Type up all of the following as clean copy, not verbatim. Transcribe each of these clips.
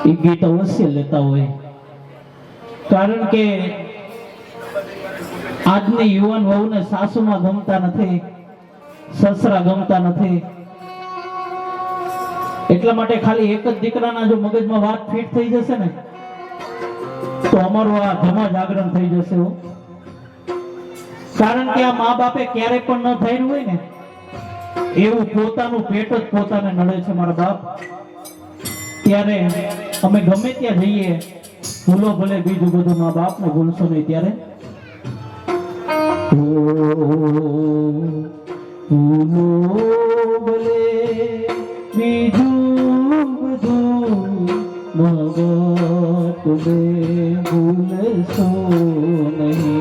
એ ગીત અવશ્ય લેતા હોય, કારણ કે આજની યુવાન વહુને સાસુમાં ગમતા નથી, સસરા ગમતા નથી. એટલા માટે ખાલી એક જ દીકરાના જો મગજમાં વાત ફિટ થઈ જશે ને તો અમારું આ ધમા જાગરણ થઈ જશે. કારણ કે આ મા બાપે ક્યારે પણ ન થયું હોય ને એવું પોતાનું પેટ જ પોતાને નડે છે મારા બાપ. ત્યારે અમે ગમે ત્યાં જઈએ, ભૂલો ભલે બીજું બધું, મા બાપ ને ભૂલશો નહીં. ત્યારે ભૂલો ભલે બીજું બધું, મા બાપ ને ભૂલશો નહીં.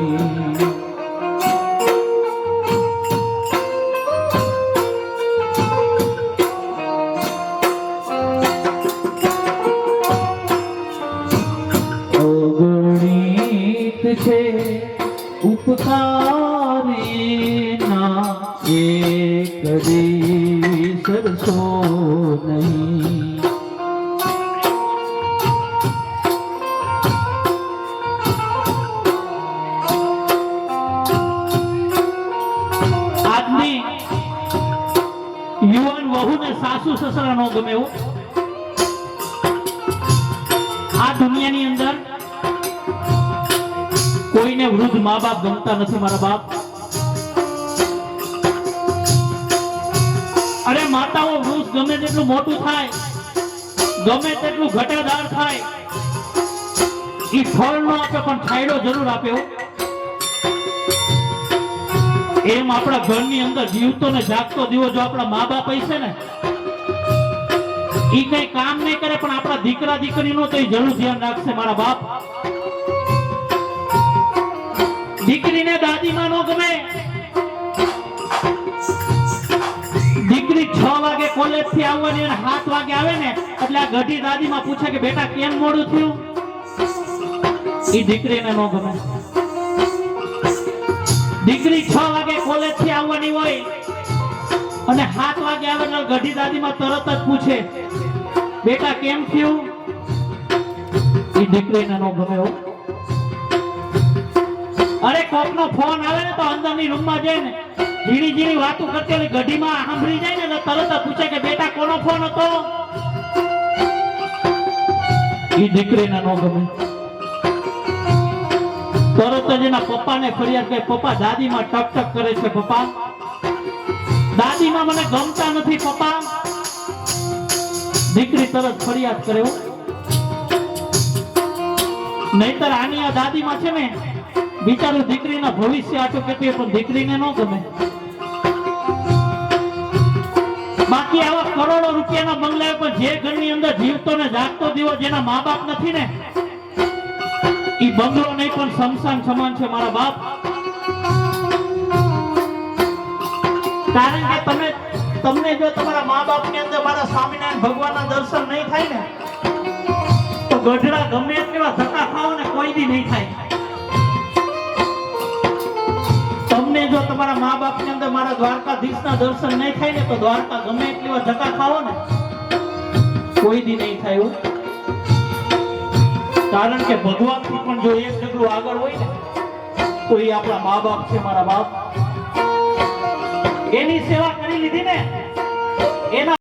છે ઉપકારી ના એક સરસો નહીં. આજની યુવાન વહુને સાસુ સસરા નો ગમે એવું. આ દુનિયાની અંદર કોઈને વૃદ્ધ મા બાપ ગમતા નથી મારા બાપ. અરે માતાઓ વૃદ્ધ ગમે તેટલું મોટું થાય, ગમે તેટલું ઘટાદાર થાય, એ ફળ નો આપે પણ છાયડો જરૂર આપે. એમ આપણા ઘરની અંદર જીવતો ને જાગતો દીવો જો આપણા મા બાપ હશે ને, એ કઈ કામ નહીં કરે પણ આપણા દીકરા દીકરીનો તો જરૂર ધ્યાન રાખશે મારા બાપ. દીકરીને દાદીમાં નો ગમે. દીકરી 6 વાગે કોલેજ થી આવવાની અને 7 વાગે આવે ને એટલે આ ગઢી દાદીમાં પૂછે કે બેટા કેમ મોડું થયું. એ દીકરીને નો ગમે. દીકરી 6 વાગે કોલેજ થી આવવાની હોય અને 7 વાગે આવે એટલે ગઢી દાદીમાં તરત જ પૂછે બેટા કેમ થયું. એ દીકરીને નો ગમે. અરે કોકનો ફોન આવે ને તો અંદરની રૂમમાં જઈને ઝીણી ઝીણી વાતો કરતી ઓલી ગઢીમાં સાંભળી જાય ને તો તરત જ પૂછે કે બેટા કોનો ફોન હતો. એ દીકરીને નો ગમે. તરત જ એના પપ્પાને ફરિયાદ કરે, પપ્પા દાદીમાં ટક ટક કરે છે, પપ્પા દાદીમાં મને ગમતા નથી પપ્પા. દીકરી તરત ફરિયાદ કરે. નહીતર આની આ દાદીમાં છે ને બિચારું દીકરીના ભવિષ્ય આટલું કેટલું પણ દીકરીને ન ગમે. બાકી આવા કરોડો રૂપિયાના બંગલા પણ જે ઘરની અંદર જીવતો ને જાગતો દીવો જેના મા બાપ નથી ને, એ બંગલો નહીં પણ શમશાન સમાન છે મારા બાપ. કારણ કે તમને જો તમારા મા બાપ ની અંદર મારા સ્વામિનારાયણ ભગવાનના દર્શન નહીં થાય ને તો ગઢડા ગમે એટલા ધક્કા ખાઓ ને કોઈ દી નહીં થાય. જો તમારા મા બાપ ની અંદર મારા દ્વારકાધીશના દર્શન નહીં થાય ને તો દ્વારકા ગમે એટલી વાર ધક્કા ખાઓ ને કોઈ દી નહીં થાય. કારણ કે ભગવાન થી પણ જો એક ડગલું આગળ હોય ને તો એ આપણા મા બાપ છે મારા બાપ. એની સેવા કરી લીધી ને એના